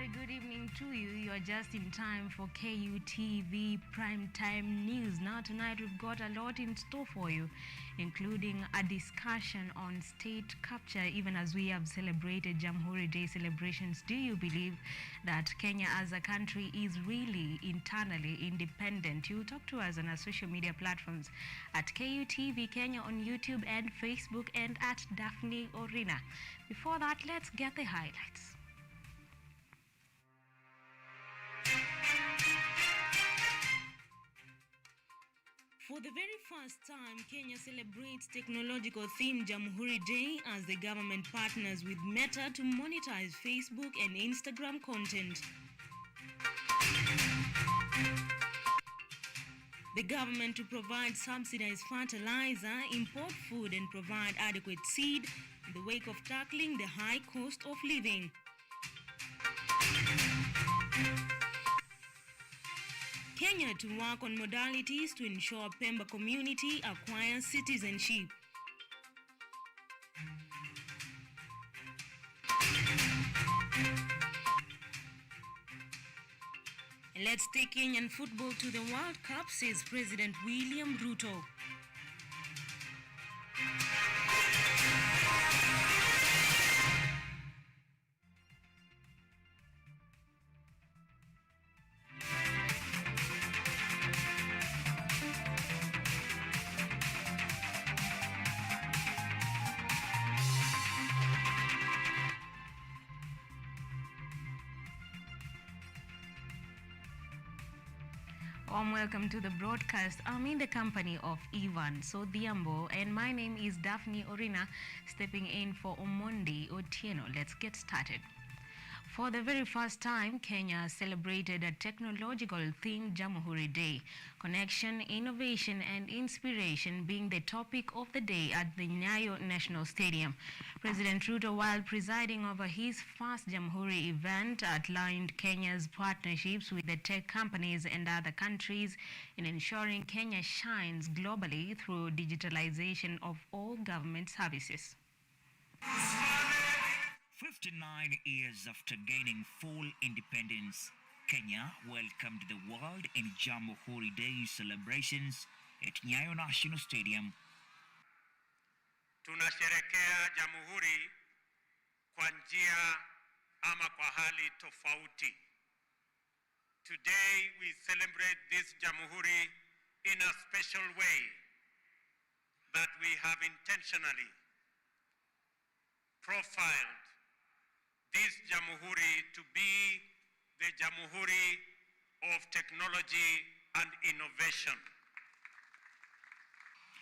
very good evening to you. You are just in time for KUTV Primetime News. Now tonight we've got a lot in store for you, including a discussion on state capture, even as we have celebrated Jamhuri Day celebrations. Do you believe that Kenya as a country is really internally independent? You talk to us on our social media platforms at KUTV Kenya on YouTube and Facebook, and at DAPHINE ORINA. Before that, let's get the highlights. For the very first time, Kenya celebrates technological-themed Jamhuri Day as the government partners with Meta to monetize Facebook and Instagram content. The government to provide subsidized fertilizer, import food and provide adequate seed in the wake of tackling the high cost of living. Kenya to work on modalities to ensure Pemba community acquires citizenship. And let's take Kenyan football to the World Cup, says President William Ruto. Welcome to the broadcast. I'm in the company of Ivan Sodiambo, and my name is Daphne Orina, stepping in for Omondi Otieno. Let's get started. For the very first time, Kenya celebrated a technological-themed Jamhuri Day. Connection, innovation, and inspiration being the topic of the day at the Nyayo National Stadium. President Ruto, while presiding over his first Jamhuri event, outlined Kenya's partnerships with the tech companies and other countries in ensuring Kenya shines globally through digitalization of all government services. 59 years after gaining full independence, Kenya welcomed the world in Jamhuri Day celebrations at Nyayo National Stadium. Tunasherekea Jamhuri kwa njia ama kwa hali tofauti. Today we celebrate this Jamhuri in a special way that we have intentionally profiled this Jamhuri to be the Jamhuri of technology and innovation.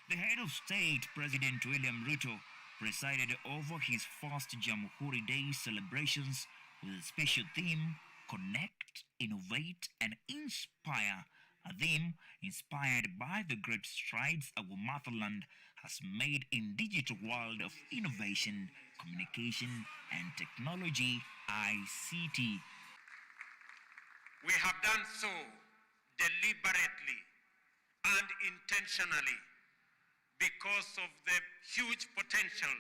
The head of state, President William Ruto, presided over his first Jamhuri Day celebrations with a special theme, Connect, Innovate and Inspire, a theme inspired by the great strides our motherland has made in digital world of innovation, communication and technology, ICT. We have done so deliberately and intentionally because of the huge potential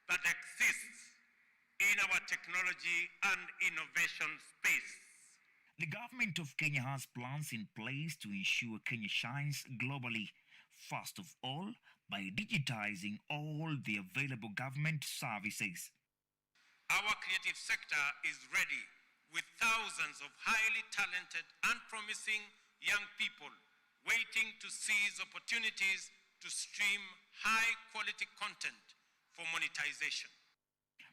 that exists in our technology and innovation space. The government of Kenya has plans in place to ensure Kenya shines globally, first of all, by digitizing all the available government services. Our creative sector is ready with thousands of highly talented and promising young people waiting to seize opportunities to stream high-quality content for monetization.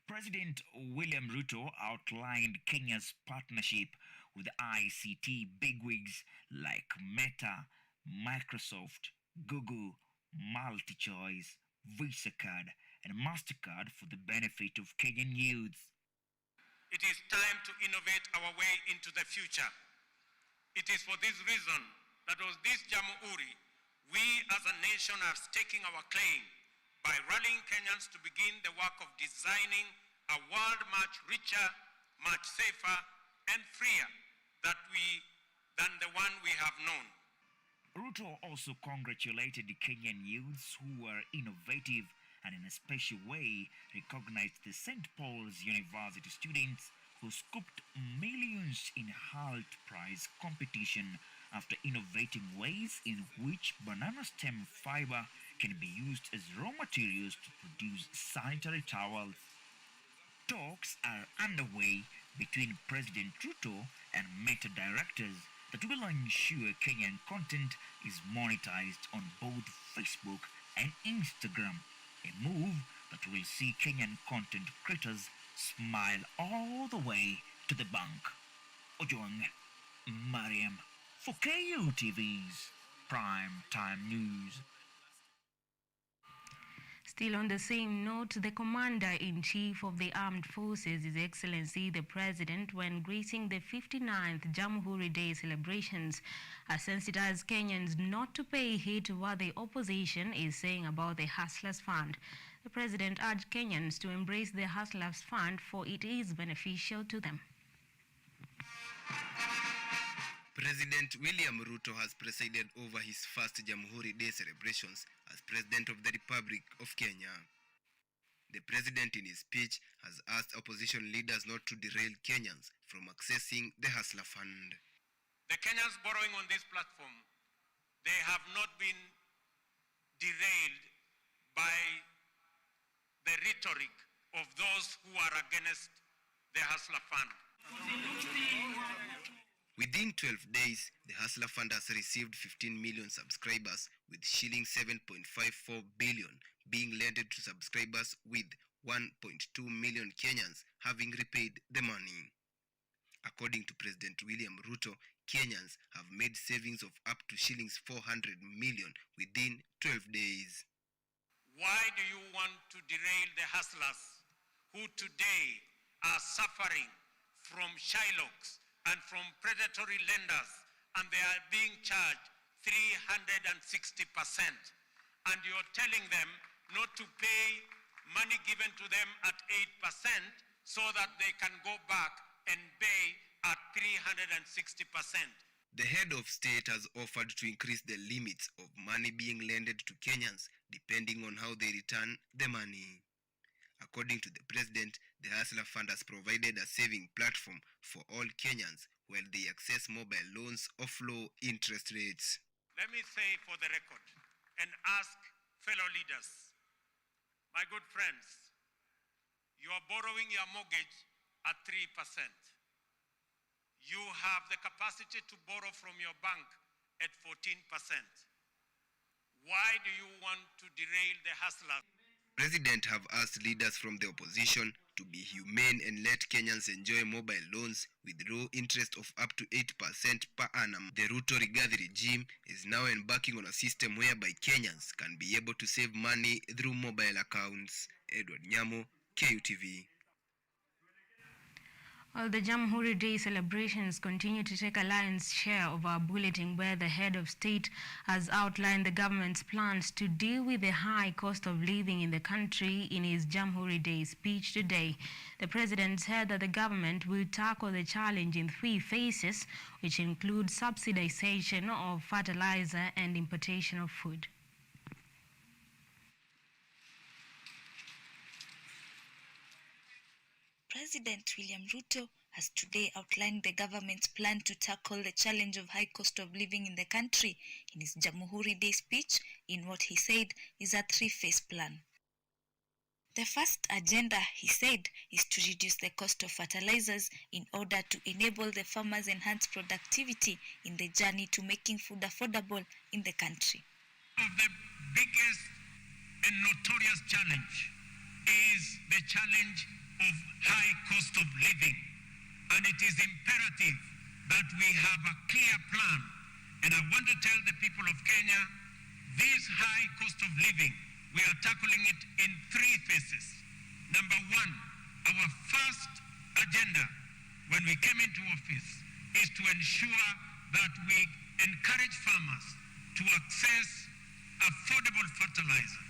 President William Ruto outlined Kenya's partnership with ICT bigwigs like Meta, Microsoft, Google, MultiChoice, Visa Card, and MasterCard for the benefit of Kenyan youths. It is time to innovate our way into the future. It is for this reason that with this Jamhuri, we as a nation are staking our claim by rallying Kenyans to begin the work of designing a world much richer, much safer, and freer than the one we have known. Ruto also congratulated the Kenyan youths who were innovative and in a special way recognized the St. Paul's University students who scooped millions in halt prize competition after innovating ways in which banana stem fiber can be used as raw materials to produce sanitary towels. Talks are underway between President Ruto and Meta directors that will ensure Kenyan content is monetized on both Facebook and Instagram, a move that will see Kenyan content creators smile all the way to the bank. Ojwang Mariam for KUTV's Prime Time News. Still on the same note, the Commander-in-Chief of the Armed Forces, His Excellency the President, when greeting the 59th Jamhuri Day celebrations, has sensitized Kenyans not to pay heed to what the opposition is saying about the Hustlers Fund. The President urged Kenyans to embrace the Hustlers Fund, for it is beneficial to them. President William Ruto has presided over his first Jamhuri Day celebrations as President of the Republic of Kenya. The President in his speech has asked opposition leaders not to derail Kenyans from accessing the Hustler Fund. The Kenyans borrowing on this platform, they have not been derailed by the rhetoric of those who are against the Hustler Fund. Within 12 days, the Hustler Fund has received 15 million subscribers, with shilling 7.54 billion being lended to subscribers, with 1.2 million Kenyans having repaid the money. According to President William Ruto, Kenyans have made savings of up to shillings 400 million within 12 days. Why do you want to derail the hustlers who today are suffering from shylocks and from predatory lenders, and they are being charged 360%, and you're telling them not to pay money given to them at 8% so that they can go back and pay at 360%. The head of state has offered to increase the limits of money being lended to Kenyans depending on how they return the money. According to the president, the Hustler Fund has provided a saving platform for all Kenyans while they access mobile loans of low interest rates. Let me say for the record and ask fellow leaders, my good friends, you are borrowing your mortgage at 3%. You have the capacity to borrow from your bank at 14%. Why do you want to derail the hustlers? President have asked leaders from the opposition to be humane and let Kenyans enjoy mobile loans with low interest of up to 8% per annum. The Ruto Rigathi regime is now embarking on a system whereby Kenyans can be able to save money through mobile accounts. Edward Nyamo, KUTV. Well, the Jamhuri Day celebrations continue to take a lion's share of our bulletin, where the head of state has outlined the government's plans to deal with the high cost of living in the country in his Jamhuri Day speech today. The president said that the government will tackle the challenge in 3 phases, which include subsidization of fertilizer and importation of food. President William Ruto has today outlined the government's plan to tackle the challenge of high cost of living in the country in his Jamhuri Day speech in what he said is a 3-phase plan. The first agenda, he said, is to reduce the cost of fertilizers in order to enable the farmers enhance productivity in the journey to making food affordable in the country. One of the biggest and notorious challenge is the challenge of high cost of living, and it is imperative that we have a clear plan. And I want to tell the people of Kenya, this high cost of living, we are tackling it in 3 phases. Number 1, our first agenda when we came into office is to ensure that we encourage farmers to access affordable fertilizer.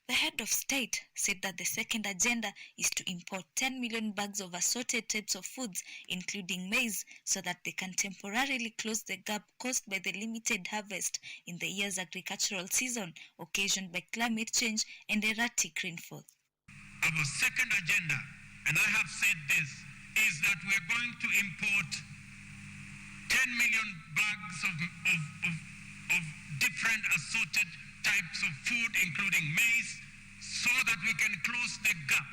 The head of state said that the second agenda is to import 10 million bags of assorted types of foods, including maize, so that they can temporarily close the gap caused by the limited harvest in the year's agricultural season, occasioned by climate change and erratic rainfall. Our second agenda, and I have said this, is that we're going to import 10 million bags of different assorted types of food, including maize, so that we can close the gap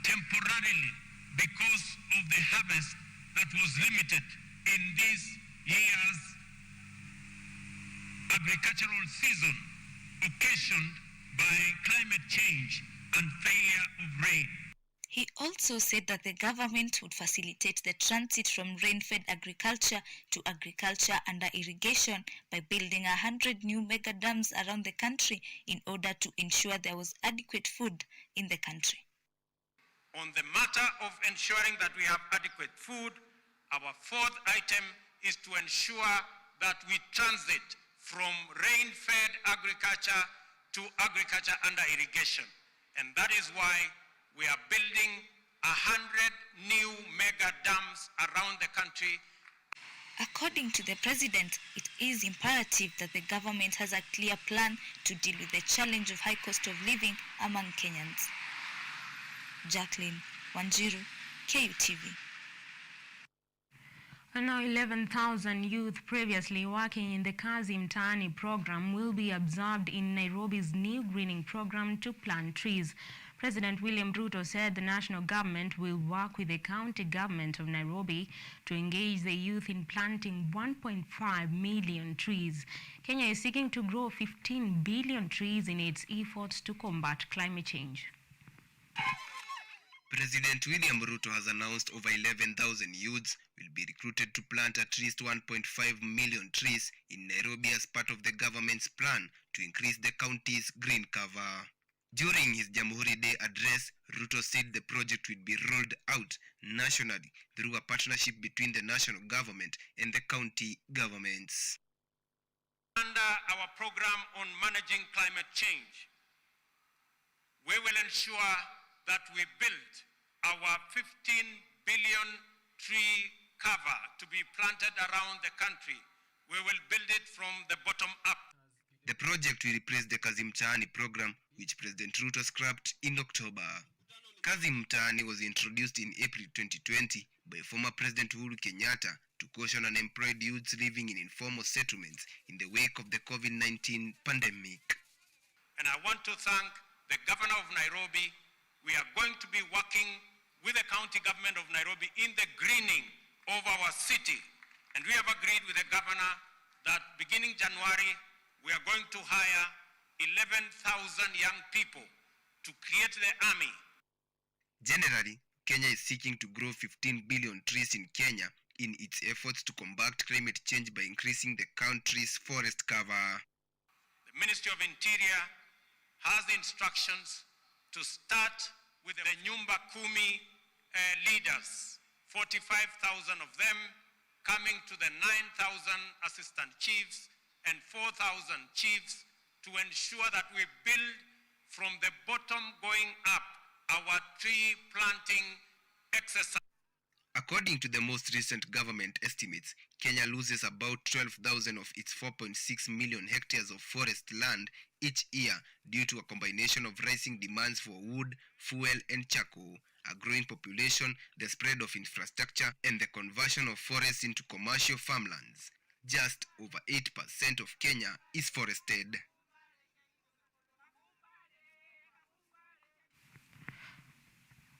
temporarily because of the harvest that was limited in this year's agricultural season, occasioned by climate change and failure of rain. He also said that the government would facilitate the transit from rain-fed agriculture to agriculture under irrigation by building 100 new mega dams around the country in order to ensure there was adequate food in the country. On the matter of ensuring that we have adequate food, our fourth item is to ensure that we transit from rain-fed agriculture to agriculture under irrigation. And that is why we are building 100 new mega dams around the country. According to the president, it is imperative that the government has a clear plan to deal with the challenge of high cost of living among Kenyans. Jacqueline Wanjiru, KUTV. And now 11,000 youth previously working in the Kazi Mtaani program will be absorbed in Nairobi's new greening program to plant trees. President William Ruto said the national government will work with the county government of Nairobi to engage the youth in planting 1.5 million trees. Kenya is seeking to grow 15 billion trees in its efforts to combat climate change. President William Ruto has announced over 11,000 youths will be recruited to plant at least 1.5 million trees in Nairobi as part of the government's plan to increase the county's green cover. During his Jamhuri Day address, Ruto said the project will be rolled out nationally through a partnership between the national government and the county governments. Under our program on managing climate change, we will ensure that we build our 15 billion tree cover to be planted around the country. We will build it from the bottom up. The project will replace the Kazi Mtaani program, which President Ruto scrapped in October. Kazi Mtaani was introduced in April 2020 by former President Uhuru Kenyatta to caution unemployed youths living in informal settlements in the wake of the COVID-19 pandemic. And I want to thank the governor of Nairobi. We are going to be working with the county government of Nairobi in the greening of our city. And we have agreed with the governor that beginning January, we are going to hire 11,000 young people to create the army. Generally, Kenya is seeking to grow 15 billion trees in Kenya in its efforts to combat climate change by increasing the country's forest cover. The Ministry of Interior has the instructions to start with the Nyumba Kumi leaders, 45,000 of them coming to the 9,000 assistant chiefs and 4,000 chiefs to ensure that we build from the bottom going up our tree planting exercise. According to the most recent government estimates, Kenya loses about 12,000 of its 4.6 million hectares of forest land each year due to a combination of rising demands for wood, fuel, and charcoal, a growing population, the spread of infrastructure, and the conversion of forests into commercial farmlands. Just over 8% of Kenya is forested.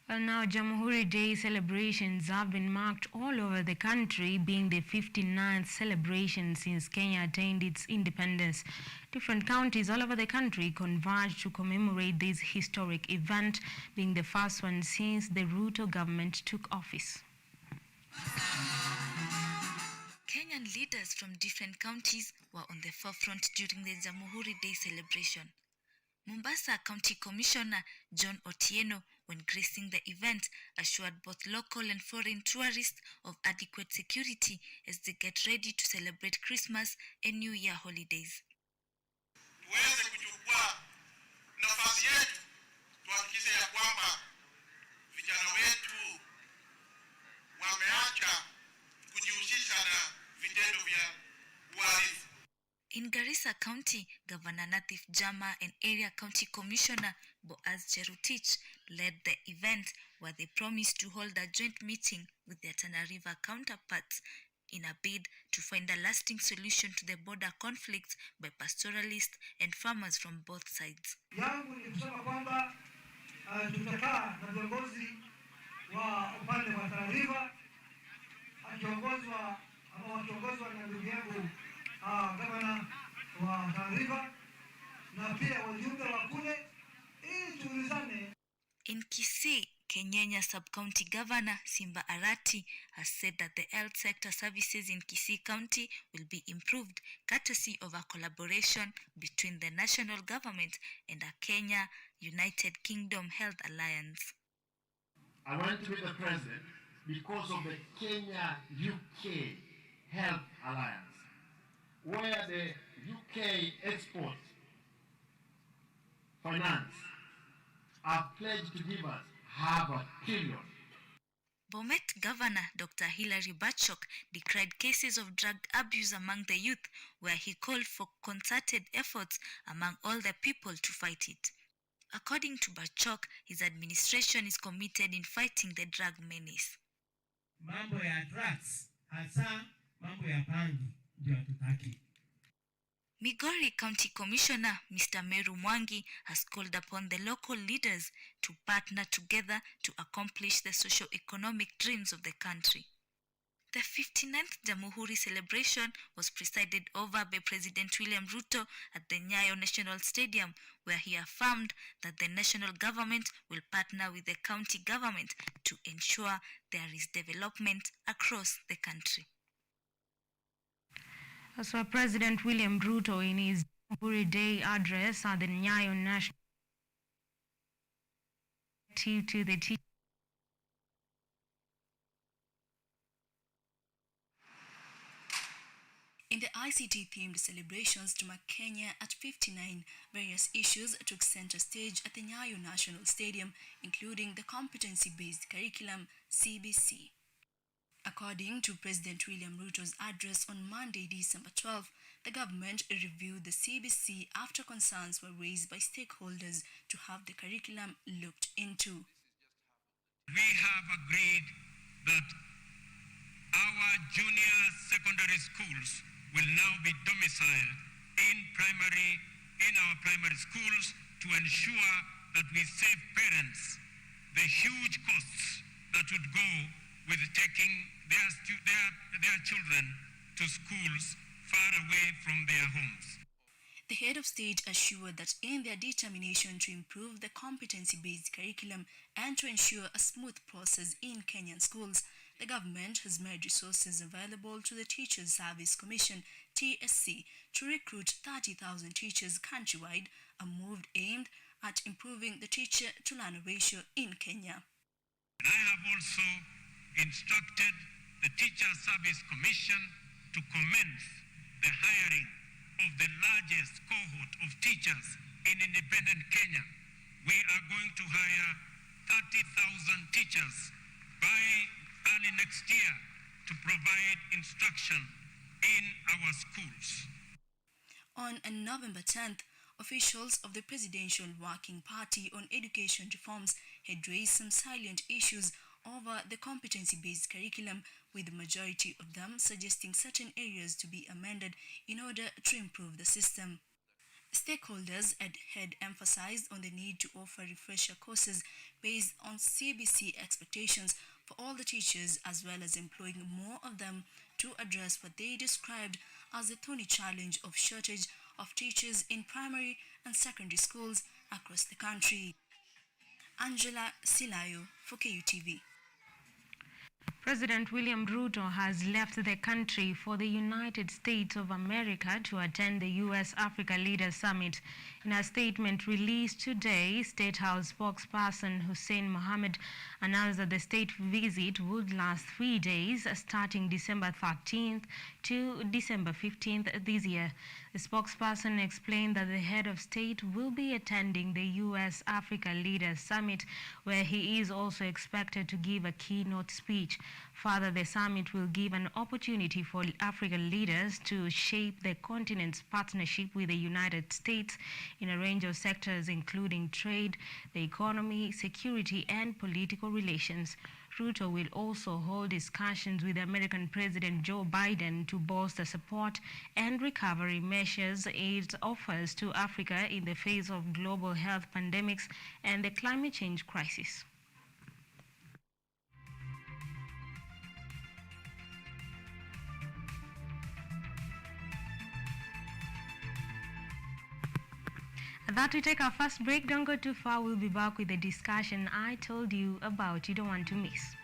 Well, now Jamhuri Day celebrations have been marked all over the country, being the 59th celebration since Kenya attained its independence. Different counties all over the country converged to commemorate this historic event, being the first one since the Ruto government took office. Kenyan leaders from different counties were on the forefront during the Jamhuri Day celebration. Mombasa County Commissioner John Otieno, when gracing the event, assured both local and foreign tourists of adequate security as they get ready to celebrate Christmas and New Year holidays. Tuweze kuchukua nafasi yetu, tuhakikishe ya kwamba vijana wetu wameacha kujihusisha na vitendo vya uhalifu. In Garissa County, Governor Nathif Jama and Area County Commissioner Boaz Cherutich led the event where they promised to hold a joint meeting with their Tana River counterparts in a bid to find a lasting solution to the border conflicts by pastoralists and farmers from both sides. Yangu ni kusema kwamba tutakaa na viongozi wa upande wa Tana River wakiongozwa na ndugu yangu gavana wa Tana River na pia wajumbe wa kule ili tuulizane. In Kisii, Kenyanya Sub-County Governor Simba Arati has said that the health sector services in Kisii County will be improved courtesy of a collaboration between the national government and a Kenya United Kingdom Health Alliance. I went to meet the president because of the Kenya-UK Health Alliance, where the UK export finance are pledged to give us $500 billion. Bomet Governor Dr. Hilary Bachok decried cases of drug abuse among the youth, where he called for concerted efforts among all the people to fight it. According to Bachok, his administration is committed in fighting the drug menace. Mambo ya drugs, hasa mambo ya pangi, ndio hatutaki. Migori County Commissioner Mr. Meru Mwangi has called upon the local leaders to partner together to accomplish the socio-economic dreams of the country. The 59th Jamhuri celebration was presided over by President William Ruto at the Nyayo National Stadium, where he affirmed that the national government will partner with the county government to ensure there is development across the country. So President William Ruto, in his Jamhuri Day address at the Nyayo National to the teachers. In the ICT-themed celebrations to mark Kenya at 59, various issues took center stage at the Nyayo National Stadium, including the competency-based curriculum, CBC. According to President William Ruto's address on Monday, December 12, the government reviewed the CBC after concerns were raised by stakeholders to have the curriculum looked into. We have agreed that our junior secondary schools will now be domiciled in our primary schools to ensure that we save parents the huge costs that would go with taking their children to schools far away from their homes. The head of state assured that in their determination to improve the competency-based curriculum and to ensure a smooth process in Kenyan schools, the government has made resources available to the Teachers Service Commission, TSC, to recruit 30,000 teachers countrywide, a move aimed at improving the teacher-to-learner ratio in Kenya. I have also instructed the Teacher Service Commission to commence the hiring of the largest cohort of teachers in independent Kenya. We are going to hire 30,000 teachers by early next year to provide instruction in our schools. On November 10th, officials of the Presidential Working Party on Education Reforms had raised some salient issues over the competency-based curriculum, with the majority of them suggesting certain areas to be amended in order to improve the system. Stakeholders had emphasized on the need to offer refresher courses based on CBC expectations for all the teachers, as well as employing more of them to address what they described as the thorny challenge of shortage of teachers in primary and secondary schools across the country. Angela Silayo for KUTV. President William Ruto has left the country for the United States of America to attend the U.S.-Africa Leaders Summit. In a statement released today, State House spokesperson Hussein Mohammed announced that the state visit would last 3 days, starting December 13th to December 15th this year. The spokesperson explained that the head of state will be attending the U.S.-Africa Leaders Summit, where he is also expected to give a keynote speech. Further, the summit will give an opportunity for African leaders to shape the continent's partnership with the United States in a range of sectors, including trade, the economy, security, and political relations. Ruto will also hold discussions with American President Joe Biden to bolster support and recovery measures it offers to Africa in the face of global health pandemics and the climate change crisis. That we take our first break. Don't go too far. We'll be back with the discussion I told you about. You don't want to miss.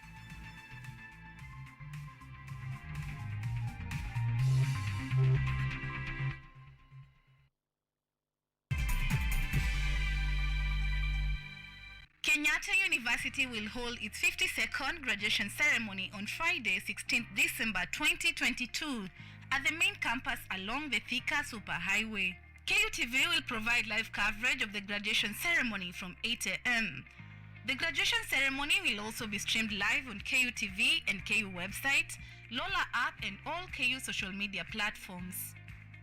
Kenyatta University will hold its 52nd graduation ceremony on Friday, 16th December 2022 at the main campus along the Thika Superhighway. KUTV will provide live coverage of the graduation ceremony from 8 a.m. The graduation ceremony will also be streamed live on KUTV and KU website, Lola app, and all KU social media platforms.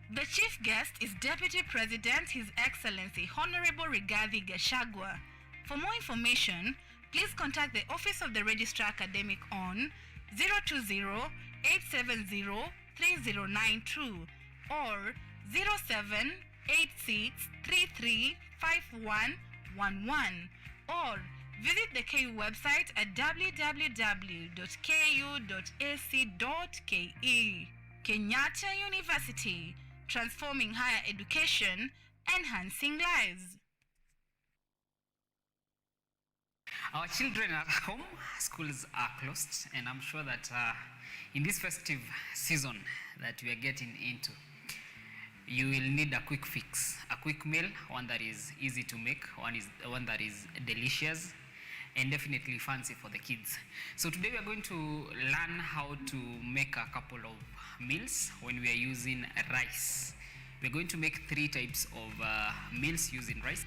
The chief guest is Deputy President His Excellency Honorable Rigathi Gachagua. For more information, please contact the Office of the Registrar Academic on 020-870-3092 or 0786335111 or visit the KU website at www.ku.ac.ke. Kenyatta University, transforming higher education, enhancing lives. Our children are home, schools are closed, and I'm sure that in this festive season that we are getting into, you will need a quick fix, a quick meal, one that is easy to make, one that is delicious, and definitely fancy for the kids. So today we are going to learn how to make a couple of meals when we are using rice. We're going to make 3 types of meals using rice.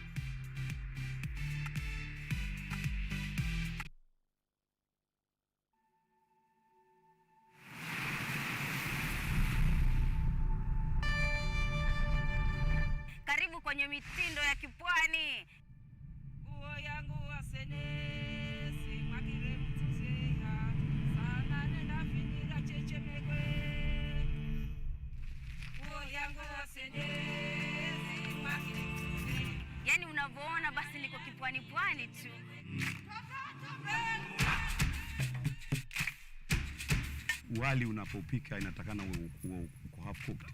Karibu kwenye mitindo ya kipwani. Nguo yangu wasenesi magire mtuzeha sana nenda finira chechemekwe. Nguo yangu wasenesi magire mtuzeha. Yaani unavyoona basi niko kipwani pwani tu. Wali unapopika inatakana uko half cooked.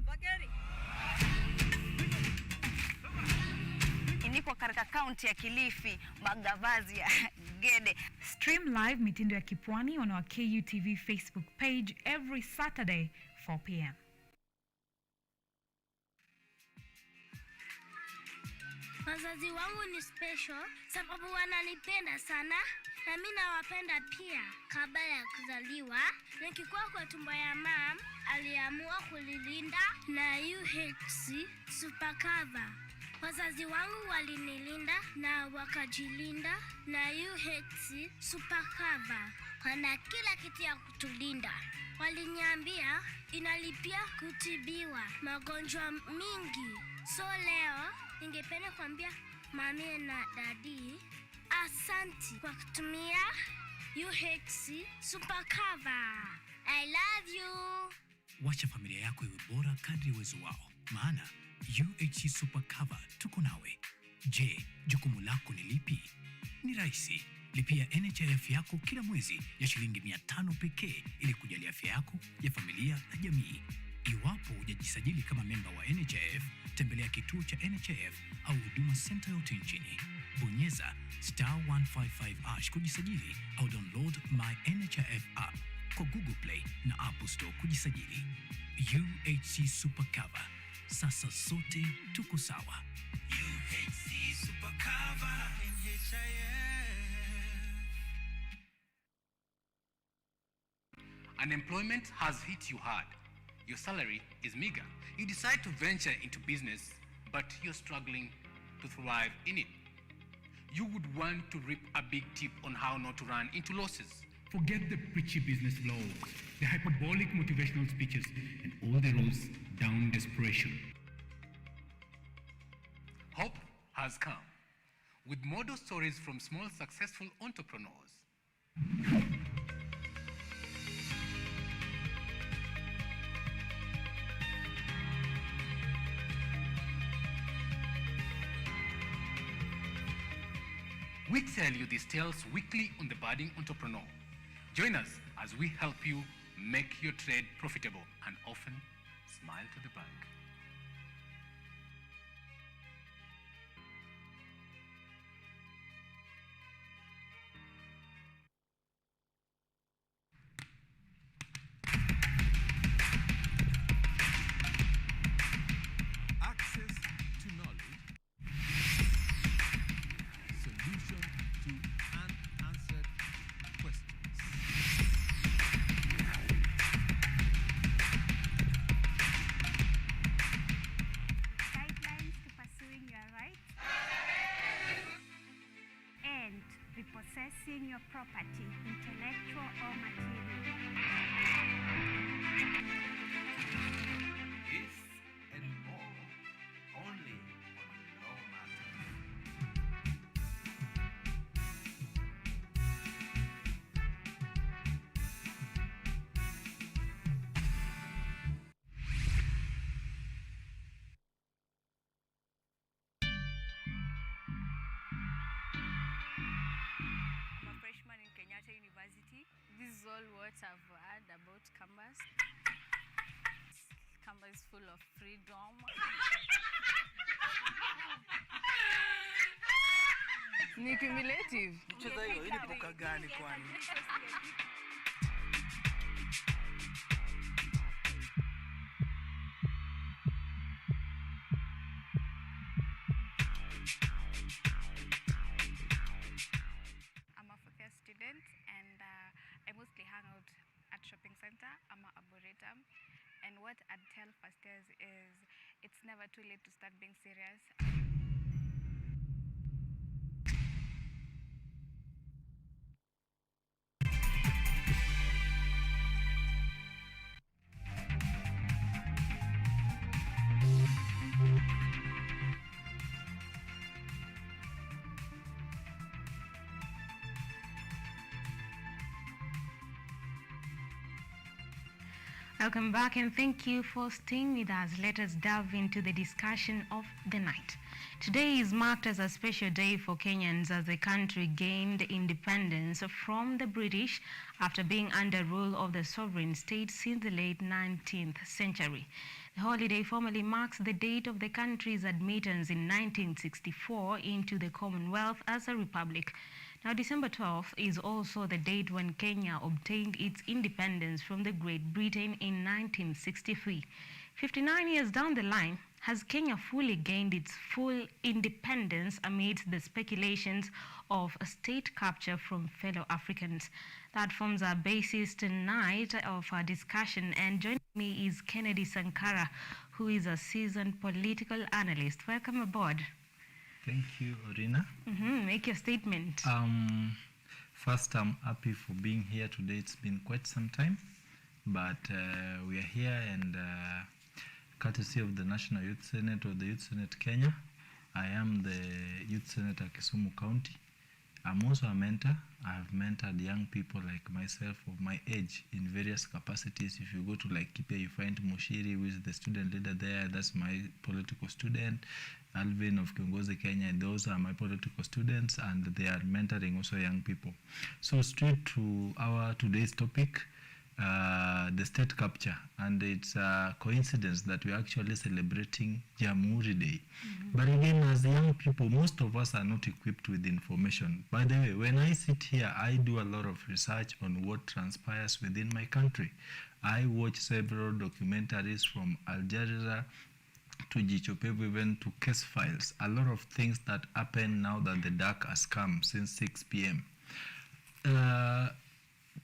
Bageri. Niko katika kaunti ya Kilifi, Magavazi ya Gede. Stream live mitindo ya kipwani on our KUTV Facebook page every Saturday 4 p.m. Wazazi wangu ni special sababu wananipenda sana na mimi nawapenda pia. Kabla ya kuzaliwa, nikikuwa kwa tumbo ya mama, aliamua kulilinda na UHC super cover. Wazazi wangu walinilinda na wakajilinda na UHC super cover. Wana kila kitu ya kutulinda. Waliniambia inalipia kutibiwa magonjwa mingi. So leo ningependa kuambia mami na dadi asanti kwa kutumia UHC super cover. I love you. Wacha familia yako iwe bora kadri uwezo wao. Maana UHC super cover tuko nawe. Je, jukumu lako ni lipi? Ni rahisi. Lipia NHIF yako kila mwezi ya shilingi 500 pekee ili kujali afya yako, ya familia na jamii. Iwapo hujajisajili kama memba wa NHIF, tembelea kituo cha NHIF au huduma center yote nchini. Bonyeza *155# kujisajili au download My NHIF app kwa Google Play na Apple Store kujisajili. UHC Super Cover. Sasa sote tuko sawa. UHC Super Cover. NHIF. Unemployment has hit you hard. Your salary is meager. You decide to venture into business, but you're struggling to thrive in it. You would want to reap a big tip on how not to run into losses. Forget the preachy business blogs, the hyperbolic motivational speeches, and all the roads down desperation. Hope has come with model stories from small successful entrepreneurs. We tell you these tales weekly on The Budding Entrepreneur. Join us as we help you make your trade profitable and often smile to the bank. Access to knowledge. Solution to unanswered questions. Guidelines to pursuing your rights and repossessing your property, intellectual or material. This and more only on Law Matters. I'm a freshman in Kenyatta University. This is all what I've heard about campus. Campus is full of freedom. Ni cumulative. Mchezo hiyo, hii ni poka gani kwani? I'm a fourth year student and I mostly hang out at shopping center. I'm a arboretum. And what I'd tell first years is it's never too late to start being serious. Welcome back and thank you for staying with us. Let us delve into the discussion of the night. Today is marked as a special day for Kenyans as the country gained independence from the British after being under rule of the sovereign state since the late 19th century. The holiday formally marks the date of the country's admittance in 1964 into the Commonwealth as a republic. Now, December 12th is also the date when Kenya obtained its independence from the Great Britain in 1963. 59 years down the line, has Kenya fully gained its full independence amidst the speculations of state capture from fellow Africans? That forms our basis tonight of our discussion, and joining me is Kennedy Sankara, who is a seasoned political analyst. Welcome aboard. Thank you, Orina. Make your statement. First, I'm happy for being here today. It's been quite some time, but we are here, and courtesy of the National Youth Senate or the Youth Senate Kenya, I am the Youth Senator Kisumu County. I'm also a mentor. I have mentored young people like myself of my age in various capacities. If you go to like Kipia, you find Mushiri, who is the student leader there. That's my political student. Alvin of Kiongozi Kenya, those are my political students, and they are mentoring also young people. So straight to our today's topic, the state capture, and it's a coincidence that we're actually celebrating Jamhuri Day. But again, as young people, most of us are not equipped with information. By the way, when I sit here, I do a lot of research on what transpires within my country. I watch several documentaries from Al Jazeera to Jichopevu, even to case files. A lot of things that happen now that the dark has come since 6 p.m.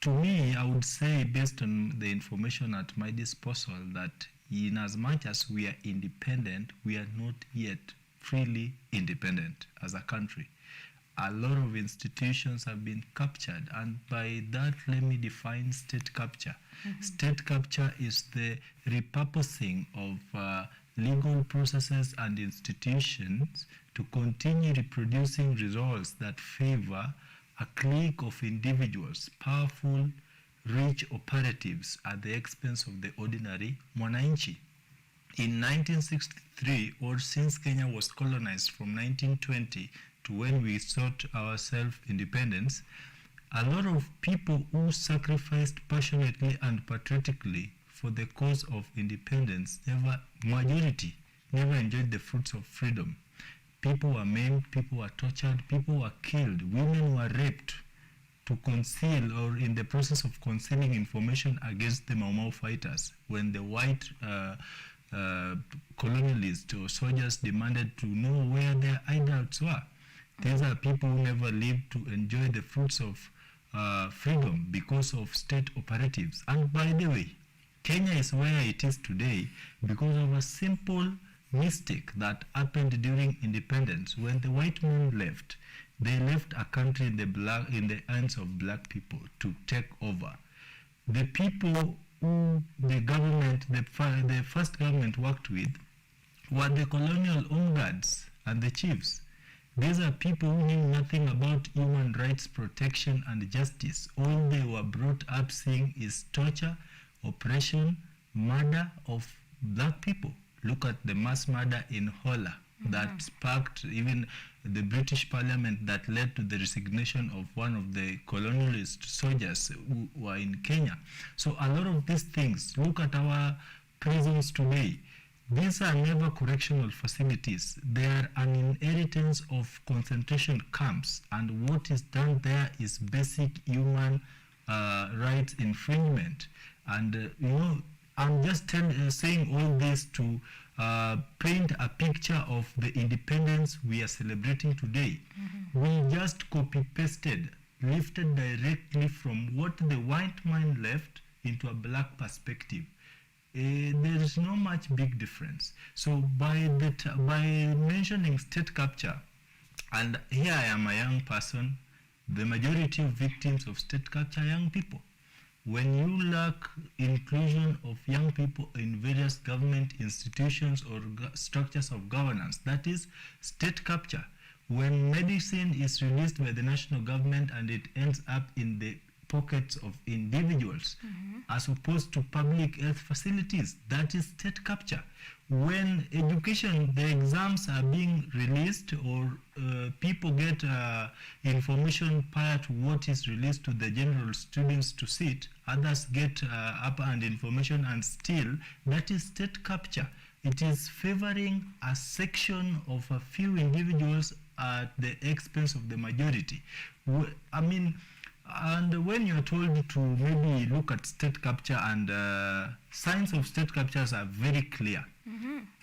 To me, I would say, based on the information at my disposal, that in as much as we are independent, we are not yet freely independent as a country. a lot of institutions have been captured, and by that, let me define state capture. State capture is the repurposing of legal processes and institutions to continue reproducing results that favor a clique of individuals, powerful, rich operatives at the expense of the ordinary mwananchi. In 1963, or since Kenya was colonized from 1920 to when we sought our self-independence, a lot of people who sacrificed passionately and patriotically for the cause of independence, majority never enjoyed the fruits of freedom. People were maimed, people were tortured, people were killed, women were raped to conceal or in the process of concealing information against the Mau Mau fighters when the white colonialists or soldiers demanded to know where their hideouts were. These are people who never lived to enjoy the fruits of freedom because of state operatives. And by the way, Kenya is where it is today because of a simple mistake that happened during independence. When the white men left, they left a country in the hands of black people to take over. The people who the government, the first government worked with were the colonial home guards and the chiefs. These are people who knew nothing about human rights protection and justice. All they were brought up seeing is torture, oppression, murder of black people. Look at the mass murder in Hola that sparked even the British Parliament, that led to the resignation of one of the colonialist soldiers who were in Kenya. So a lot of these things, look at our prisons today. These are never correctional facilities. They are an inheritance of concentration camps, and what is done there is basic human rights infringement. And I'm just saying all this to paint a picture of the independence we are celebrating today. We just copy-pasted, lifted directly from what the white man left into a black perspective. There is no much big difference. So by mentioning state capture, and here I am a young person, the majority of victims of state capture are young people. When you lack inclusion of young people in various government institutions or structures of governance, that is state capture. When medicine is released by the national government and it ends up in the pockets of individuals, as opposed to public health facilities, that is state capture. When education, the exams are being released, or people get information prior to what is released to the general students to sit, others get upper hand information and still, that is state capture. It is favoring a section of a few individuals at the expense of the majority. I mean, and when you're told to maybe look at state capture, and signs of state captures are very clear.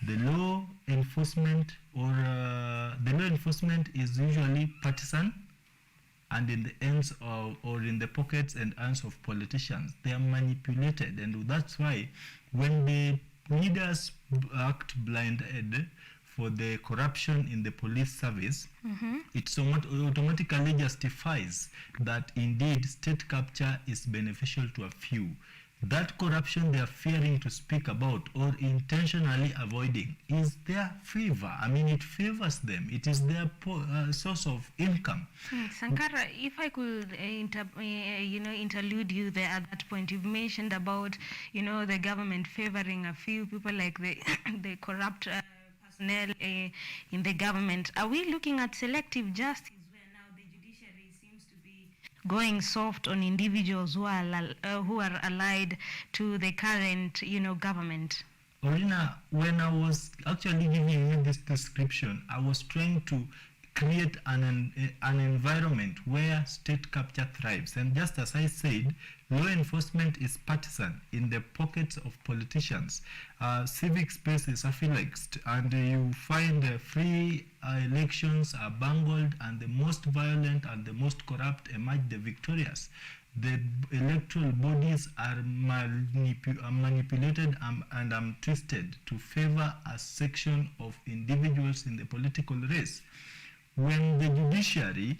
The law enforcement is usually partisan and in the hands of, or in the pockets and hands of politicians. They are manipulated, and that's why when the leaders act blinded for the corruption in the police service, it automatically justifies that indeed state capture is beneficial to a few. That corruption they are fearing to speak about or intentionally avoiding is their favor. I mean, it favors them. It is their source of income. Sankara, if I could interlude you there at that point, you've mentioned about the government favoring a few people like the corrupt personnel in the government. Are we looking at selective justice, where now the judiciary seems to be going soft on individuals who are allied to the current government? Orina, when I was actually giving you this description, I was trying to create an environment where state capture thrives. And just as I said, law enforcement is partisan in the pockets of politicians. Civic space is affiliated, and you find free elections are bungled, and the most violent and the most corrupt emerge the victorious. The electoral bodies are manipulated and twisted to favor a section of individuals in the political race. when the judiciary,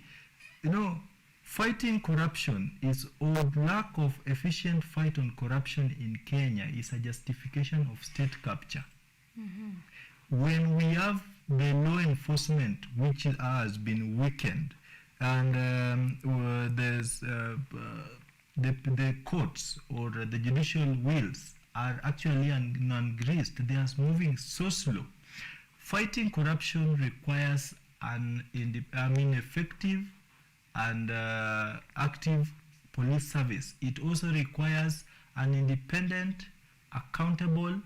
fighting corruption or lack of efficient fight on corruption in Kenya is a justification of state capture. When we have the law enforcement which has been weakened, and there's the courts or the judicial wheels are actually ungreased, they are moving so slow. Fighting corruption requires an effective and active police service. It also requires an independent, accountable,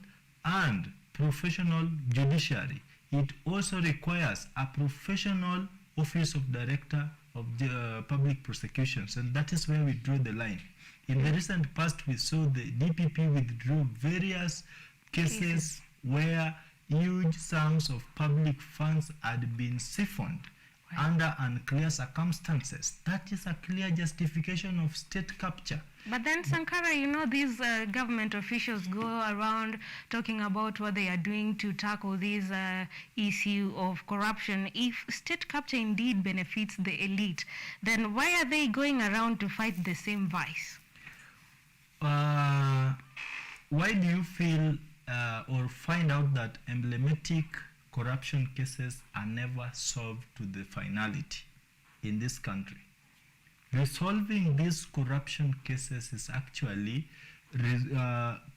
and professional judiciary. It also requires a professional Office of Director of the Public Prosecutions, and that is where we draw the line. In the recent past, we saw the DPP withdrew various cases where huge sums of public funds had been siphoned under unclear circumstances. That is a clear justification of state capture. But then, Sankara, these government officials go around talking about what they are doing to tackle this issue of corruption. If state capture indeed benefits the elite, then why are they going around to fight the same vice? Why do you feel or find out that emblematic corruption cases are never solved to the finality in this country? Resolving these corruption cases is actually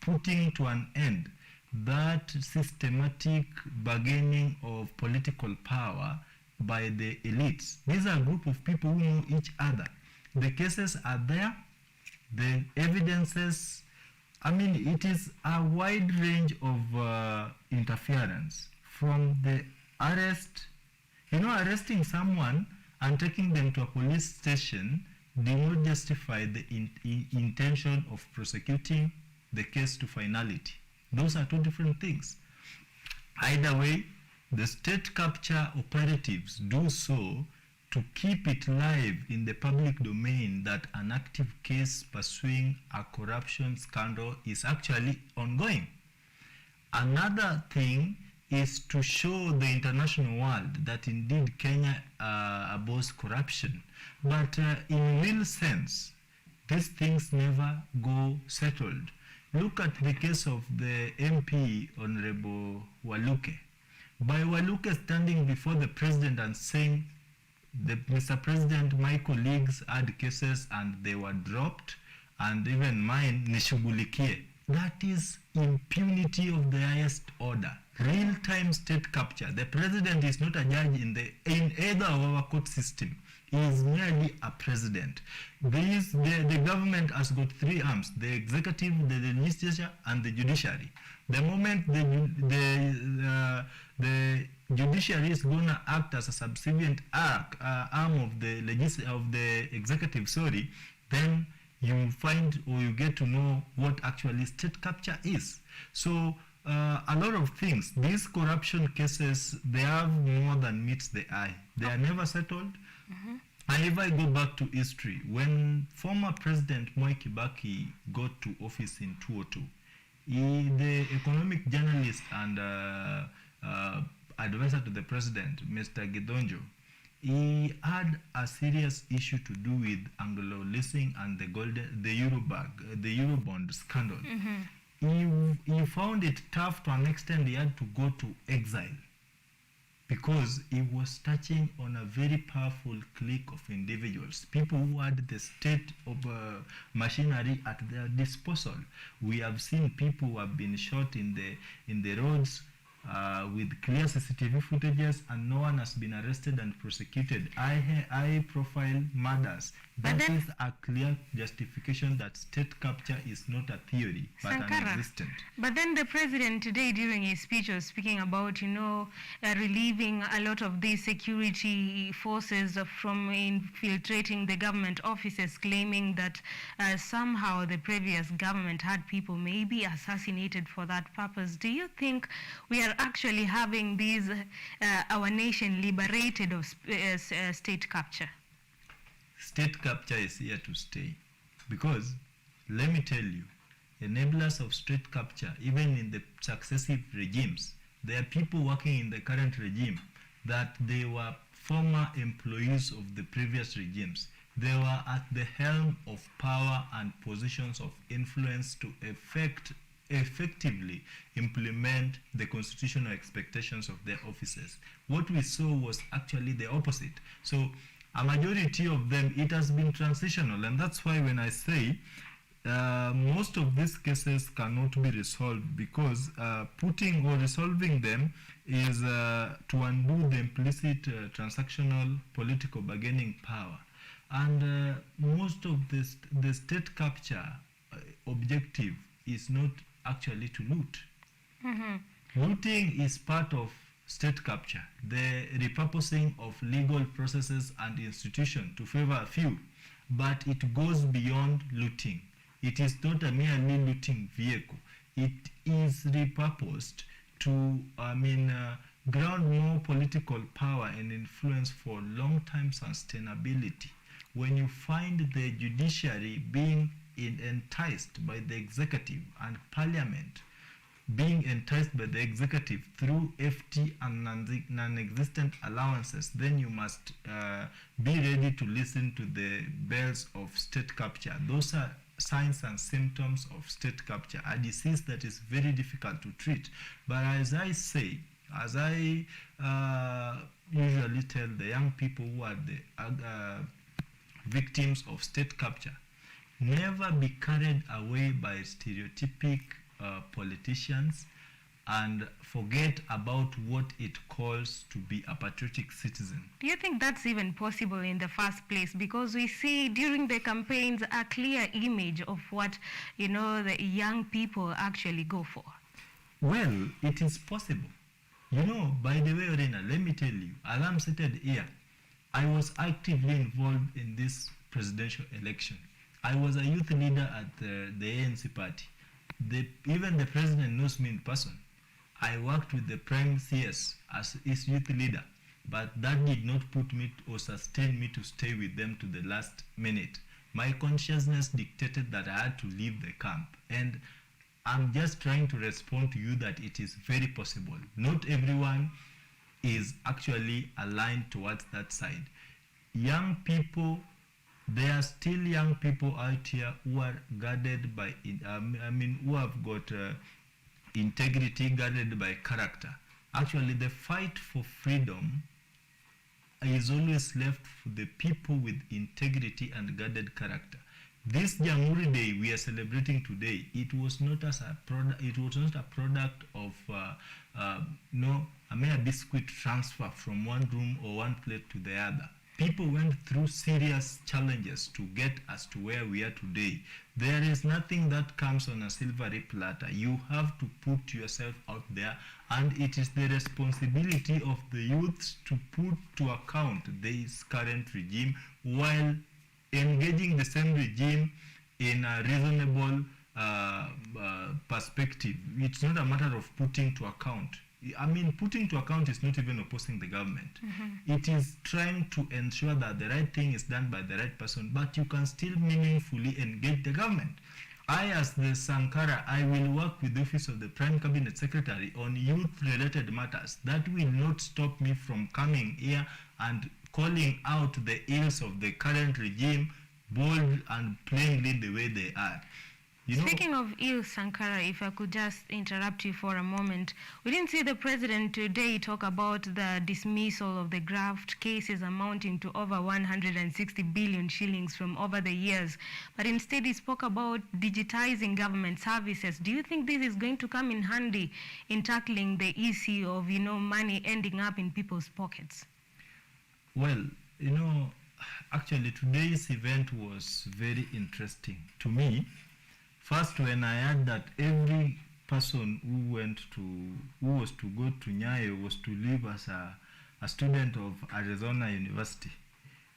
putting to an end that systematic bargaining of political power by the elites. These are a group of people who know each other. The cases are there, the evidences, it is a wide range of interference, from the arrest, arresting someone and taking them to a police station did not justify the intention of prosecuting the case to finality. Those are two different things. Either way, the state capture operatives do so to keep it live in the public domain that an active case pursuing a corruption scandal is actually ongoing. Another thing is to show the international world that indeed Kenya abhors corruption. But in real sense, these things never go settled. Look at the case of the MP, Honorable Waluke. By Waluke standing before the president and saying, Mr. President, my colleagues had cases and they were dropped, and even mine, nishughulikie. That is impunity of the highest order. Real-time state capture. The president is not a judge in either of our court system. He is merely a president. The government has got three arms: the executive, the legislature, and the judiciary. The moment the judiciary is going to act as a subservient arm of the executive, then you find or you get to know what actually state capture is. So a lot of things, these corruption cases, they have more than meets the eye. They are never settled. And if I go back to history, when former President Mwai Kibaki got to office in 2002, the economic journalist and advisor to the president, Mr. Gidonjo, he had a serious issue to do with Anglo leasing and the Eurobond scandal. He found it tough to an extent. He had to go to exile because he was touching on a very powerful clique of individuals, people who had the state of machinery at their disposal. We have seen people who have been shot in the roads with clear CCTV footages, and no one has been arrested and prosecuted. High-profile murders. That is a clear justification that state capture is not a theory, but an existent. But then the president today during his speech was speaking about, relieving a lot of these security forces from infiltrating the government offices, claiming that somehow the previous government had people maybe assassinated for that purpose. Do you think we are actually having these, our nation liberated of state capture? State capture is here to stay, because let me tell you, enablers of state capture, even in the successive regimes, there are people working in the current regime that they were former employees of the previous regimes. They were at the helm of power and positions of influence to effectively implement the constitutional expectations of their officers. What we saw was actually the opposite. So a majority of them, it has been transitional, and that's why when I say most of these cases cannot be resolved, because putting or resolving them is to undo the implicit transactional political bargaining power. And most of the state capture objective is not actually to loot. Looting is part of state capture, the repurposing of legal processes and institutions to favor a few, but it goes beyond looting. It is not a merely looting vehicle. It is repurposed to, ground more political power and influence for long-term sustainability. When you find the judiciary being enticed by the executive and parliament being enticed by the executive through FT and non-existent allowances, then you must be ready to listen to the bells of state capture. Those are signs and symptoms of state capture, a disease that is very difficult to treat. But as I say, as I usually tell the young people who are the victims of state capture, never be carried away by stereotypic politicians and forget about what it calls to be a patriotic citizen. Do you think that's even possible in the first place? Because we see during the campaigns a clear image of what, the young people actually go for. Well, it is possible. By the way, ORINA, let me tell you, as I'm seated here, I was actively involved in this presidential election. I was a youth leader at the ANC party. Even the president knows me in person. I worked with the Prime CS as his youth leader, but that did not put me or sustain me to stay with them to the last minute. My consciousness dictated that I had to leave the camp, and I'm just trying to respond to you that it is very possible. Not everyone is actually aligned towards that side. Young people, there are still young people out here who are guarded by, who have got integrity guarded by character. Actually, the fight for freedom is always left for the people with integrity and guarded character. This Jamhuri Day we are celebrating today, it was not as a product. It was not a product of a mere biscuit transfer from one room or one plate to the other. People went through serious challenges to get us to where we are today. There is nothing that comes on a silvery platter. You have to put yourself out there, and it is the responsibility of the youths to put to account this current regime while engaging the same regime in a reasonable perspective. It's not a matter of putting to account. Putting to account is not even opposing the government. It is trying to ensure that the right thing is done by the right person, but you can still meaningfully engage the government. I, as the Sankara, I will work with the Office of the Prime Cabinet Secretary on youth-related matters. That will not stop me from coming here and calling out the ills of the current regime, bold and plainly the way they are. Speaking of ill, Sankara, if I could just interrupt you for a moment, we didn't see the president today talk about the dismissal of the graft cases amounting to over 160 billion shillings from over the years, but instead he spoke about digitizing government services. Do you think this is going to come in handy in tackling the issue of, money ending up in people's pockets? Well, actually today's event was very interesting to me. First, when I heard that every person who was to go to Nyayo was to live as a student of Arizona University.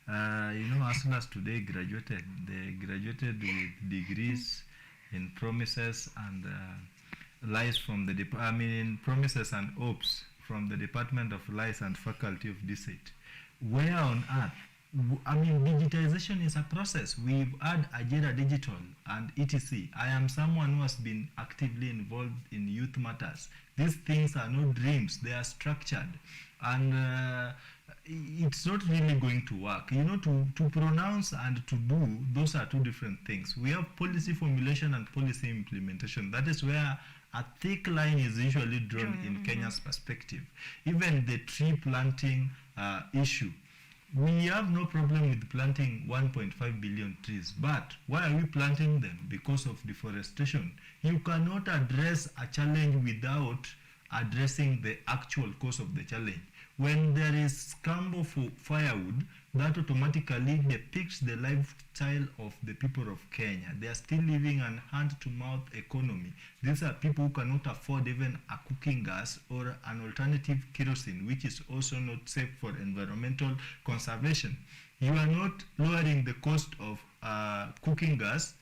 Hustlers today graduated. They graduated with degrees in promises and lies from the promises and hopes from the Department of Lies and Faculty of DSET. Where on earth? Digitization is a process. We've had Ajira Digital and etc. I am someone who has been actively involved in youth matters. These things are not dreams, they are structured. And it's not really going to work. You know, to pronounce and to do, those are two different things. We have policy formulation and policy implementation. That is where a thick line is usually drawn in Kenya's perspective. Even the tree planting issue, we have no problem with planting 1.5 billion trees, but why are we planting them? Because of deforestation. You cannot address a challenge without addressing the actual cause of the challenge. When there is scramble for firewood, that automatically depicts the lifestyle of the people of Kenya. They are still living an hand-to-mouth economy. These are people who cannot afford even a cooking gas or an alternative kerosene, which is also not safe for environmental conservation. You are not lowering the cost of cooking gas,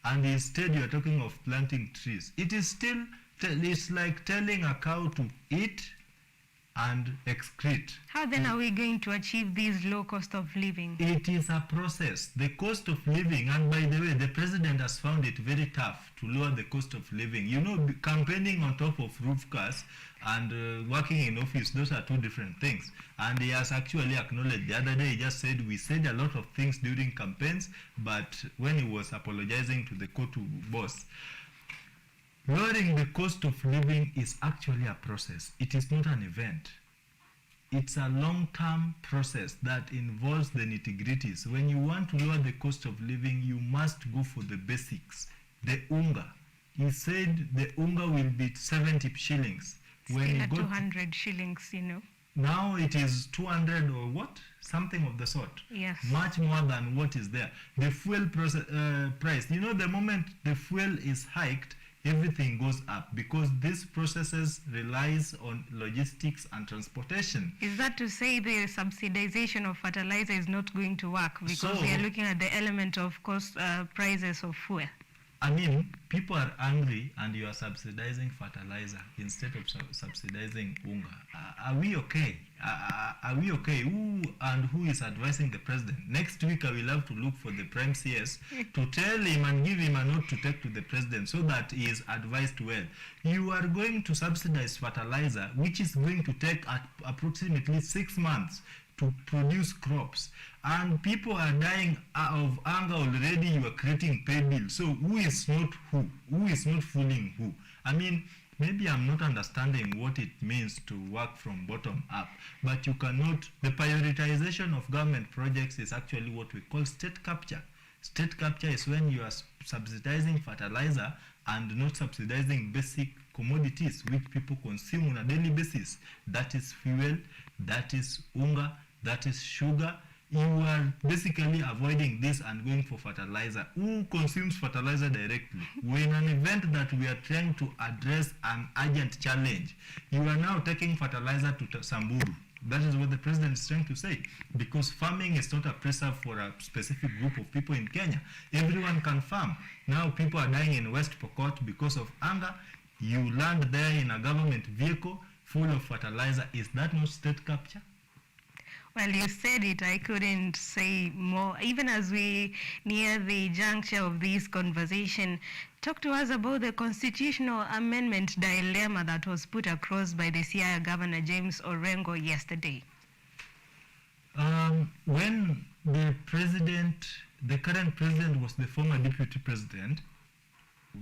and instead you are talking of planting trees. It is still, it's like telling a cow to eat and excrete. How then are we going to achieve this low cost of living? It is a process. The cost of living, and by the way, the president has found it very tough to lower the cost of living. You know, campaigning on top of roof cars and working in office, those are two different things. And he has actually acknowledged. The other day he just said, we said a lot of things during campaigns, but when he was apologizing to the Kotu boss, lowering the cost of living is actually a process. It is not an event. It's a long-term process that involves the nitty-gritties. When you want to lower the cost of living, you must go for the basics. The unga. He said the unga will be 70 shillings. When Still at 200 shillings, you know. Now it is 200 or what? Something of the sort. Yes. Much more than what is there. The fuel price. You know, the moment the fuel is hiked, everything goes up because these processes relies on logistics and transportation. Is that to say the subsidization of fertilizer is not going to work because we are looking at the element of cost prices of fuel? I mean, people are angry and you are subsidizing fertilizer instead of subsidizing unga. Are we okay? Are we okay? Who is advising the president? Next week I will have to look for the prime CS to tell him and give him a note to take to the president so that he is advised well. You are going to subsidize fertilizer, which is going to take approximately 6 months to produce crops, and people are dying of hunger already. You are creating pay bills. So who is not who? Who is not fooling who? I mean, maybe I'm not understanding what it means to work from bottom up, but you cannot. The prioritization of government projects is actually what we call state capture. State capture is when you are subsidizing fertilizer and not subsidizing basic commodities which people consume on a daily basis. That is fuel, that is unga, that is sugar. You are basically avoiding this and going for fertilizer. Who consumes fertilizer directly? When an event that we are trying to address an urgent challenge, you are now taking fertilizer to Samburu. That is what the president is trying to say, because farming is not a preserve for a specific group of people in Kenya. Everyone can farm. Now people are dying in West Pokot because of hunger. You land there in a government vehicle full of fertilizer. Is that not state capture? Well, you said it. I couldn't say more. Even as we near the juncture of this conversation, talk to us about the constitutional amendment dilemma that was put across by the Siaya Governor James Orengo yesterday. When the current president was the former deputy president,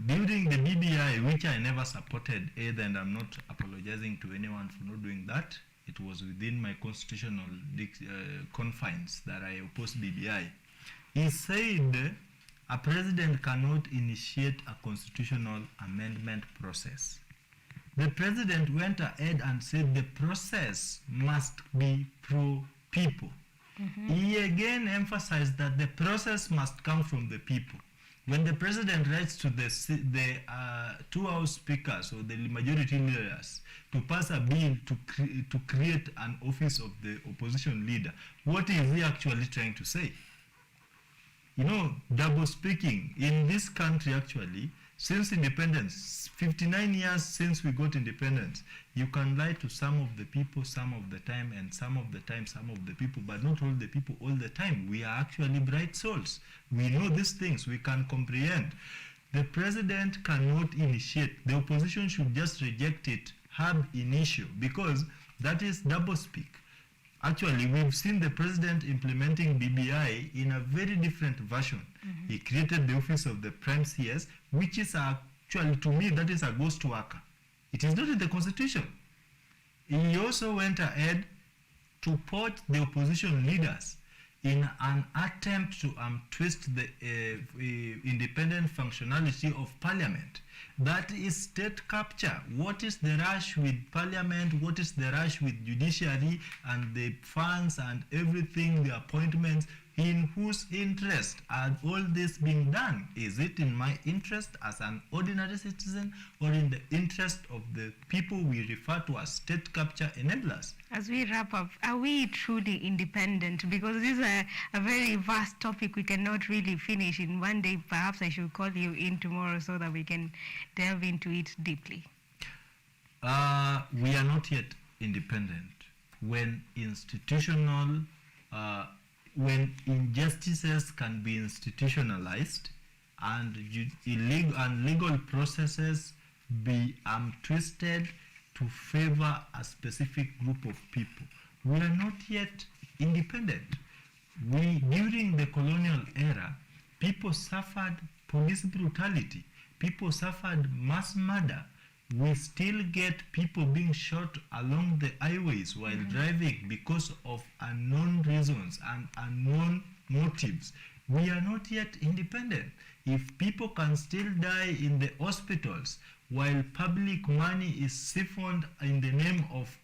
during the BBI, which I never supported either, and I'm not apologizing to anyone for not doing that. It was within my constitutional confines that I opposed BBI. He said a president cannot initiate a constitutional amendment process. The president went ahead and said the process must be pro-people. He again emphasized that the process must come from the people. When the president writes to the two house speakers or the majority leaders to pass a bill to create an office of the opposition leader, what is he actually trying to say? You know, double speaking in this country actually, since independence, 59 years since we got independence, you can lie to some of the people some of the time, and some of the time some of the people, but not all the people all the time. We are actually bright souls. We know these things. We can comprehend. The president cannot initiate. The opposition should just reject it ab initio, because that is doublespeak. Actually, we've seen the president implementing BBI in a very different version. He created the office of the Prime CS, which is actually, to me, that is a ghost worker. It is not in the constitution. He also went ahead to put the opposition leaders in an attempt to twist the independent functionality of parliament. That is state capture. What is the rush with parliament? What is the rush with judiciary and the funds and everything, the appointments? In whose interest are all this being done? Is it in my interest as an ordinary citizen, or in the interest of the people we refer to as state capture enablers? As we wrap up, are we truly independent? Because this is a very vast topic we cannot really finish in one day. Perhaps I should call you in tomorrow so that we can delve into it deeply. We are not yet independent. When institutional when injustices can be institutionalized and legal processes be twisted to favor a specific group of people, we are not yet independent. During the colonial era, people suffered police brutality, people suffered mass murder. We still get people being shot along the highways while driving because of unknown reasons and unknown motives. We are not yet independent. If people can still die in the hospitals while public money is siphoned in the name of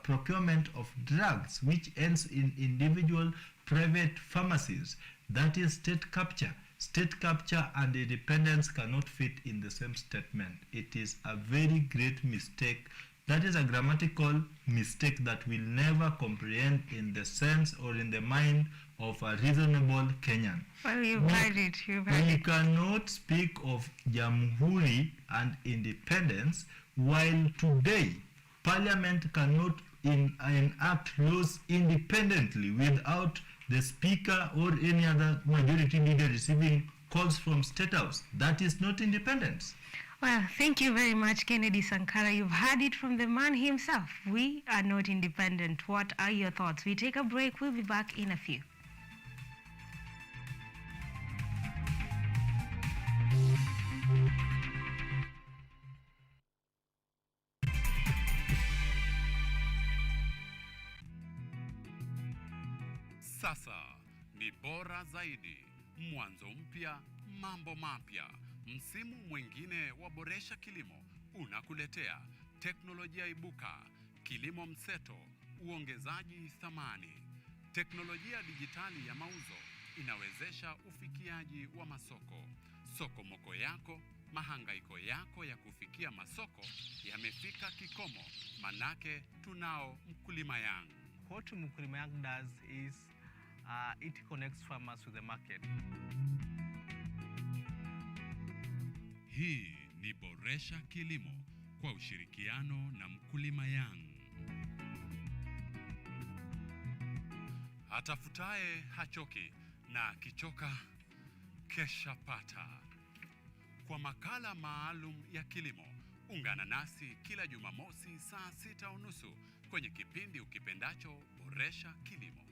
procurement of drugs, which ends in individual private pharmacies, that is state capture. State capture and independence cannot fit in the same statement. It is a very great mistake. That is a grammatical mistake that we'll never comprehend in the sense or in the mind of a reasonable Kenyan. Well, you've heard it. We cannot speak of Jamhuri and independence while today Parliament cannot enact laws independently without the Speaker or any other majority leader receiving calls from State House. That is not independence. Well, thank you very much, Kennedy Sankara. You've heard it from the man himself. We are not independent. What are your thoughts? We take a break. We'll be back in a few. Sasa ni bora zaidi, mwanzo mpya, mambo mapya. Msimu mwingine wa Boresha Kilimo unakuletea teknolojia ibuka, kilimo mseto, uongezaji thamani. Teknolojia dijitali ya mauzo inawezesha ufikiaji wa masoko. Soko moko yako, mahangaiko yako ya kufikia masoko yamefika kikomo, manake tunao Mkulima Yang. What Mkulima Yang does is it connects farmers with the market. Hii ni Boresha Kilimo kwa ushirikiano na Mkulima Yang. Atafutaye hachoki na kichoka kesha pata. Kwa makala maalum ya kilimo, ungana nasi kila Jumamosi saa 6:30 kwenye kipindi ukipendacho Boresha Kilimo.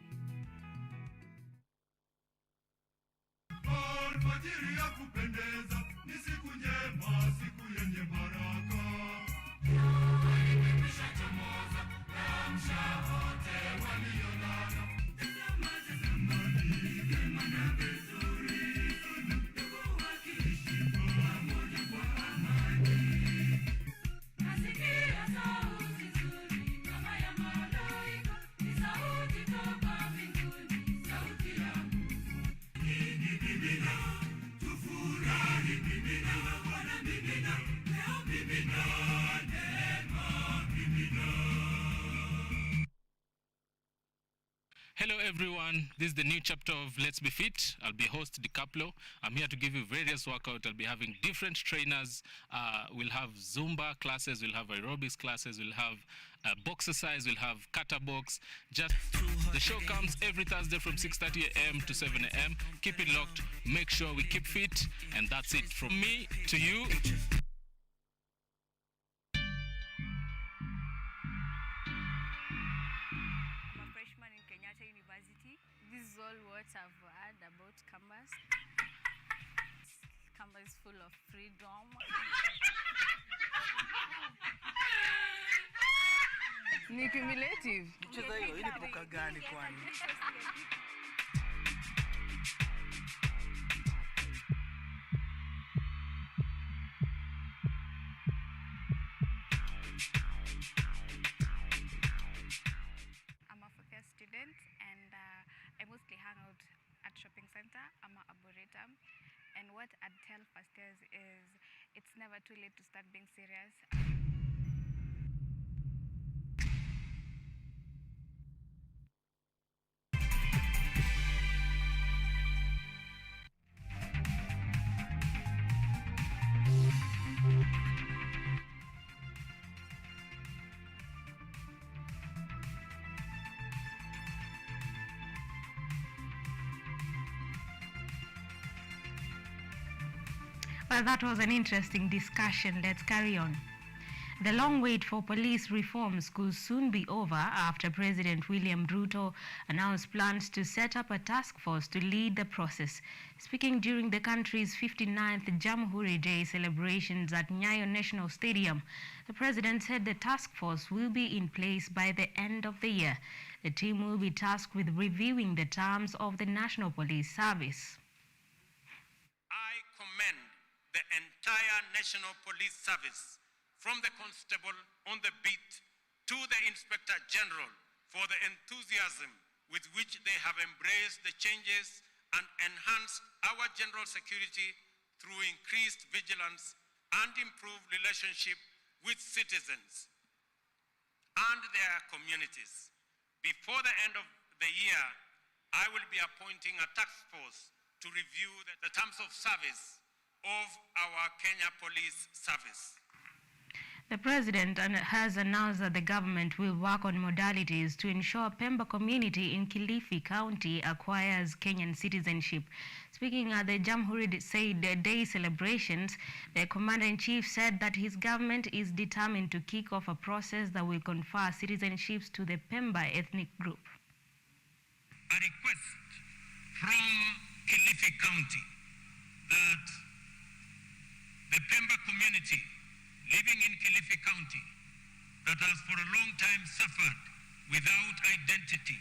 Alfajiri ya kupendeza ni siku njema, siku yenye baraka. Imekwisha chomoza, amsha wote waliolala. Tazamani, vyema na vizuri, ndugu wakiishi pamoja kwa amani. Nasikia sauti nzuri kama ya malaika, ni sauti toka mbinguni, sauti ya Mungu. Mimina, tufurahi mimina, Bwana mimina, leo mimina, neema mimina. Hello everyone, this is the new chapter of Let's Be Fit. I'll be host DiCaplo. I'm here to give you various workouts. I'll be having different trainers. We'll have Zumba classes, we'll have aerobics classes, we'll have box exercise, we'll have kata box. Just the show comes every Thursday from 6:30 a.m. to 7 a.m. Keep it locked, make sure we keep fit, and that's it from me to you. I'm a freshman in full of freedom. Ni cumulative. Mchezo hiyo ili poka gani kwani? I'm a fourth year student and I mostly hang out at shopping center. I'm a arboretum, and what I'd tell first years is it's never too late to start being serious. Well, that was an interesting discussion. Let's carry on. The long wait for police reforms could soon be over after President William Ruto announced plans to set up a task force to lead the process. Speaking during the country's 59th Jamhuri Day celebrations at Nyayo National Stadium, the president said the task force will be in place by the end of the year. The team will be tasked with reviewing the terms of the National Police Service. I commend the entire National Police Service, from the constable on the beat to the Inspector General, for the enthusiasm with which they have embraced the changes and enhanced our general security through increased vigilance and improved relationship with citizens and their communities. Before the end of the year, I will be appointing a task force to review the terms of service of our Kenya Police Service. The president has announced that the government will work on modalities to ensure Pemba community in Kilifi County acquires Kenyan citizenship. Speaking at the Jamhuri Day celebrations, the commander-in-chief said that his government is determined to kick off a process that will confer citizenships to the Pemba ethnic group. A request from Kilifi County that the Pemba community living in Kilifi County that has for a long time suffered without identity,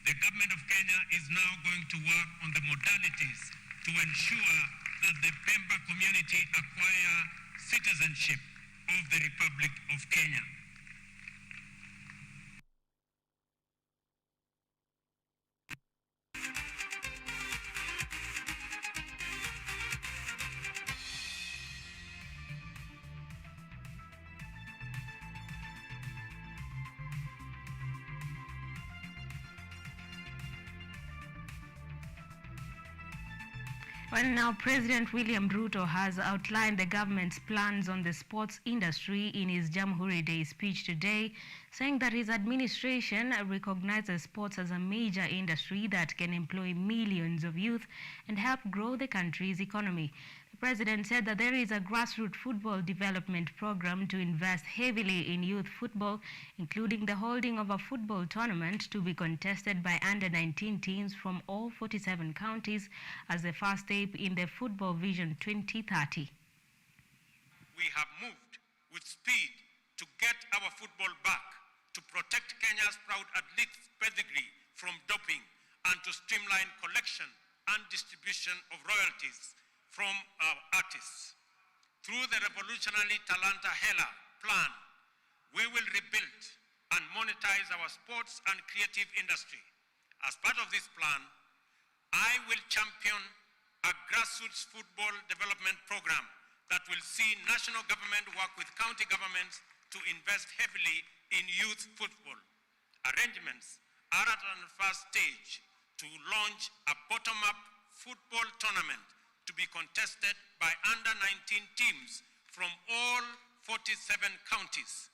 the government of Kenya is now going to work on the modalities to ensure that the Pemba community acquire citizenship of the Republic of Kenya. Well, now President William Ruto has outlined the government's plans on the sports industry in his Jamhuri Day speech today, saying that his administration recognizes sports as a major industry that can employ millions of youth and help grow the country's economy. The president said that there is a grassroots football development program to invest heavily in youth football, including the holding of a football tournament to be contested by under-19 teams from all 47 counties as the first step in the Football Vision 2030. We have moved with speed to get our football back, to protect Kenya's proud athletes' pedigree from doping, and to streamline collection and distribution of royalties from our artists. Through the revolutionary Talanta Hela plan, we will rebuild and monetize our sports and creative industry. As part of this plan, I will champion a grassroots football development program that will see national government work with county governments to invest heavily in youth football. Arrangements are at an first stage to launch a bottom-up football tournament to be contested by under-19 teams from all 47 counties.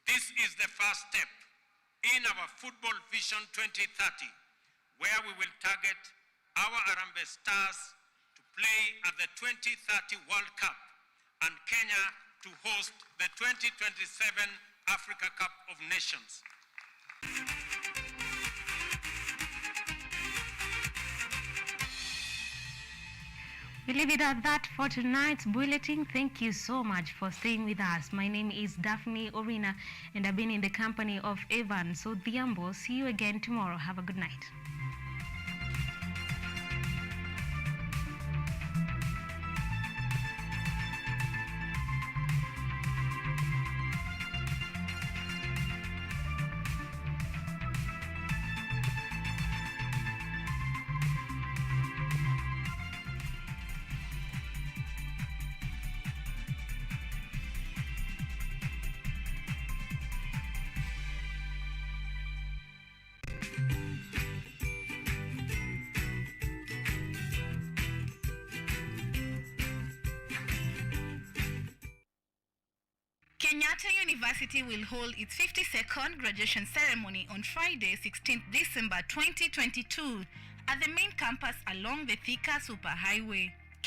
This is the first step in our Football Vision 2030, where we will target our Arambe Stars to play at the 2030 World Cup and Kenya to host the 2027 Africa Cup of Nations. We leave it at that for tonight's bulletin. Thank you so much for staying with us. My name is Daphne Orina, and I've been in the company of Evan. So, Diambo, see you again tomorrow. Have a good night. Kenyatta University will hold its 52nd graduation ceremony on Friday, 16th December 2022 at the main campus along the Thika Superhighway.